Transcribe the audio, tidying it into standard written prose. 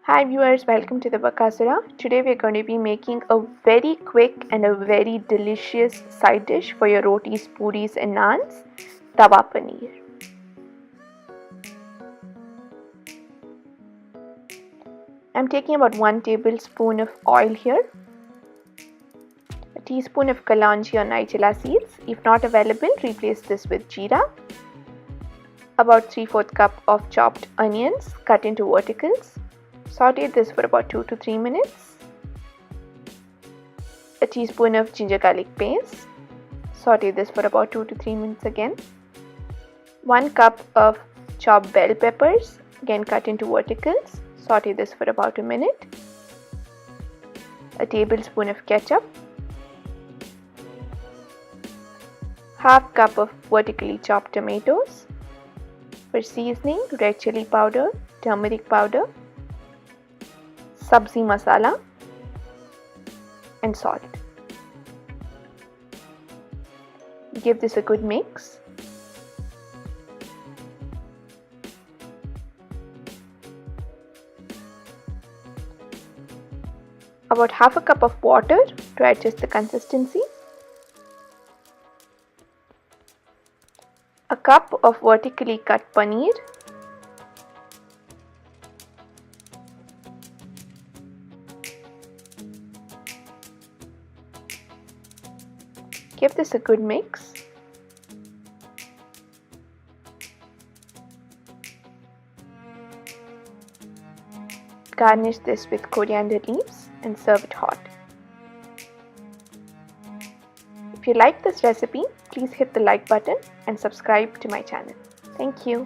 Hi viewers, welcome to the Bakasura. Today we are going to be making a very quick and a very delicious side dish for your rotis, puris and naans, Tawa Paneer. I'm taking about 1 tablespoon of oil here, a teaspoon of kalanji or nigella seeds. If not available, replace this with jeera. About 3/4 cup of chopped onions cut into verticals. Saute this for about 2 to 3 minutes. A teaspoon of ginger garlic paste. Saute this for about 2 to 3 minutes again. 1 cup of chopped bell peppers, again cut into verticals. Saute this for about a minute. A tablespoon of ketchup. Half cup of vertically chopped tomatoes. For seasoning, red chili powder, turmeric powder, sabzi masala and salt. Give this a good mix. About half a cup of water to adjust the consistency. A cup of vertically cut paneer. Give this a good mix. Garnish this with coriander leaves and serve it hot. If you like this recipe, please hit the like button and subscribe to my channel. Thank you.